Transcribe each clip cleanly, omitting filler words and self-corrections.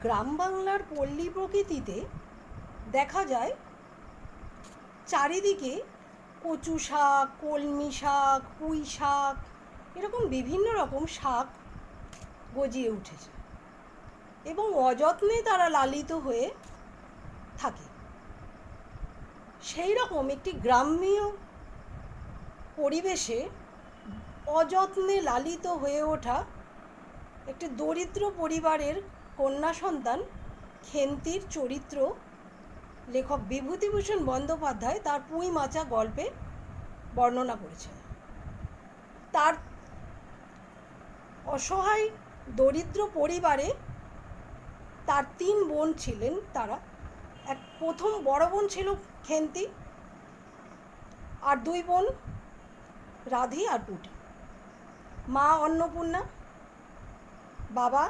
গ্রাম বাংলার পল্লী প্রকৃতিতে দেখা যায় চারিদিকে কচু শাক, কলমি শাক, পুঁই শাক, এরকম বিভিন্ন রকম শাক গজিয়ে উঠেছে এবং অযত্নে তারা লালিত হয়ে থাকে। সেই রকম একটি গ্রাম্য পরিবেশে অযত্নে লালিত হয়ে ওঠা একটি দরিদ্র পরিবারের কন্যা সন্তান খেন্তির চরিত্র লেখক বিভূতিভূষণ বন্দ্যোপাধ্যায় তার পুঁই মাচা গল্পে বর্ণনা করেছেন। তার অসহায় দরিদ্র পরিবারে তার 3 বোন ছিলেন। তারা প্রথম বড় বোন ছিল খেন্তি, আর 2 বোন রাধি আর পুটি। মা অন্নপূর্ণা, বাবা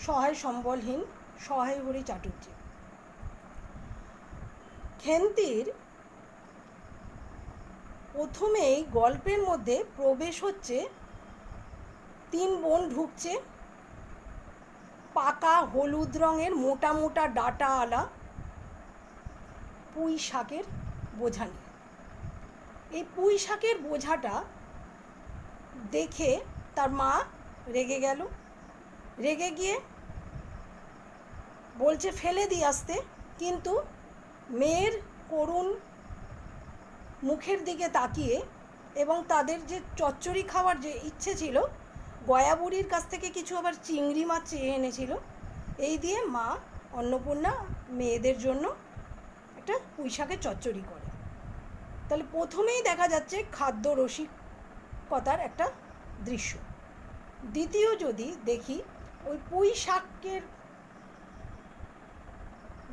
সহায় সম্বলহীন সহায় হরি চাটুর্যে। খেন্তির প্রথমেই গল্পের মধ্যে প্রবেশ হচ্ছে 3 বোন ঢুকছে পাকা হলুদ রঙের মোটা মোটা ডাটা আলা পুঁই শাকের বোঝা নিয়ে। এই পুঁই শাকের বোঝাটা দেখে তার মা রেগে গেল। রেগে গিয়ে বলছে ফেলে দিয়ে আসতে, কিন্তু মেয়ের করুণ মুখের দিকে তাকিয়ে এবং তাদের যে চচ্চড়ি খাওয়ার যে ইচ্ছে ছিল, গয়া বুড়ির কাছ থেকে কিছু আবার চিংড়ি মাছ চেয়ে এনেছিল, এই দিয়ে মা অন্নপূর্ণা মেয়েদের জন্য একটা পুঁই শাকের চচ্চড়ি করে। তাহলে প্রথমেই দেখা যাচ্ছে খাদ্য রসিকতার একটা দৃশ্য। দ্বিতীয় যদি দেখি, ওই পুঁই শাকের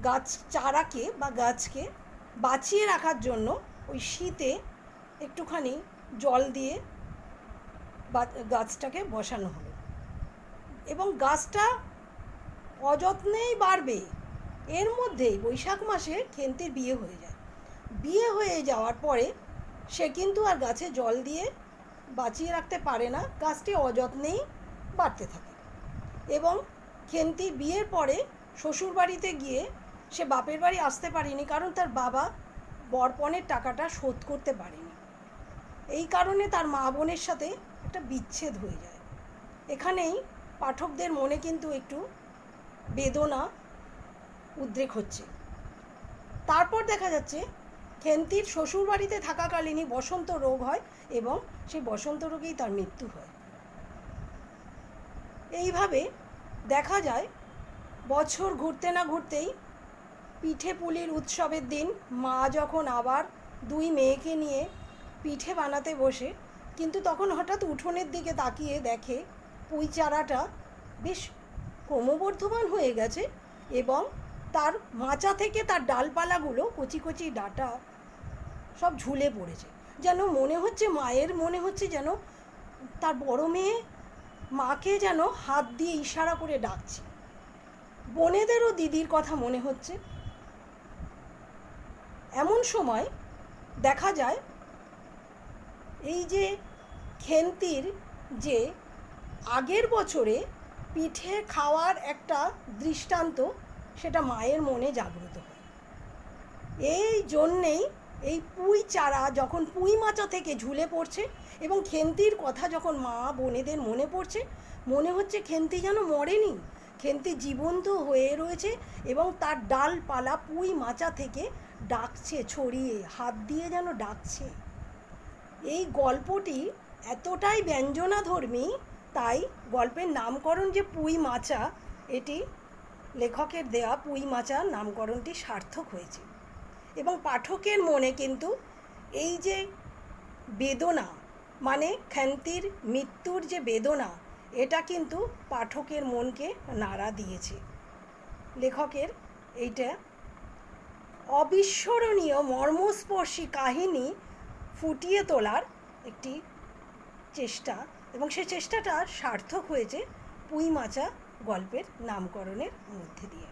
গাছ চারাকে বা গাছকে বাঁচিয়ে রাখার জন্য ওই শীতে একটুখানি জল দিয়ে গাছটাকে বসানো হলো এবং গাছটা অযত্নেই বাড়বে। এর মধ্যেই বৈশাখ মাসে খেন্তির বিয়ে হয়ে যায়। বিয়ে হয়ে যাওয়ার পরে সে কিন্তু আর গাছে জল দিয়ে বাঁচিয়ে রাখতে পারে না, গাছটি অযত্নেই বাড়তে থাকে। এবং খেন্তি বিয়ের পরে শ্বশুরবাড়িতে গিয়ে সে বাপের বাড়ি আসতে পারেনি, কারণ তার বাবা বরপণের টাকাটা শোধ করতে পারেনি। এই কারণে তার মা বোনের সাথে একটা বিচ্ছেদ হয়ে যায়। এখানেই পাঠকদের মনে কিন্তু একটু বেদনা উদ্রেক হচ্ছে। তারপর দেখা যাচ্ছে খেন্তির শ্বশুরবাড়িতে থাকাকালীনই বসন্ত রোগ হয় এবং সেই বসন্ত রোগেই তার মৃত্যু হয়। এইভাবে দেখা যায় বছর ঘুরতে না ঘুরতেই পিঠে পুলির উৎসবের দিন মা যখন আবার 2 মেয়েকে নিয়ে পিঠে বানাতে বসে, কিন্তু তখন হঠাৎ উঠোনের দিকে তাকিয়ে দেখে পুঁই চারাটা বেশ ক্রমবর্ধমান হয়ে গেছে এবং তার মাচা থেকে তার ডালপালাগুলো কচি কচি ডাঁটা সব ঝুলে পড়েছে। যেন মনে হচ্ছে মায়ের মনে হচ্ছে যেন তার বড় মেয়ে মাকে যেন হাত দিয়ে ইশারা করে ডাকছে। বোনেদেরও দিদির কথা মনে হচ্ছে। এমন সময় দেখা যায় এই যে খেন্তির যে আগের বছরে পিঠে খাওয়ার একটা দৃষ্টান্ত, সেটা মায়ের মনে জাগ্রত হয়। এই জন্যেই এই পুঁই চারা যখন পুঁই মাচা থেকে ঝুলে পড়ছে এবং খেন্তির কথা যখন মা বোনেদের মনে পড়ছে, মনে হচ্ছে খেন্তি যেন মরেনি, খেন্তি জীবন্ত হয়ে রয়েছে এবং তার ডালপালা পুঁই মাচা থেকে ডাকছে, ছড়িয়ে হাত দিয়ে যেন ডাকছে। এই গল্পটি এতটাই ব্যঞ্জনাধর্মী, তাই গল্পের নামকরণ যে পুঁই মাচা, এটি লেখকের দেয়া পুঁই মাচা নামকরণটি সার্থক হয়েছে এবং পাঠকের মনে কিন্তু এই যে বেদনা, মানে খেন্তির মৃত্যুর যে বেদনা, এটা কিন্তু পাঠকের মনকে নাড়া দিয়েছে। লেখকের এইটা অবিস্মরণীয় মর্মস্পর্শী কাহিনী ফুটিয়ে তোলার একটি চেষ্টা, এবং সেই চেষ্টাটা সার্থক হয়েছে পুঁই মাচা গল্পের নামকরণের মধ্যে দিয়ে।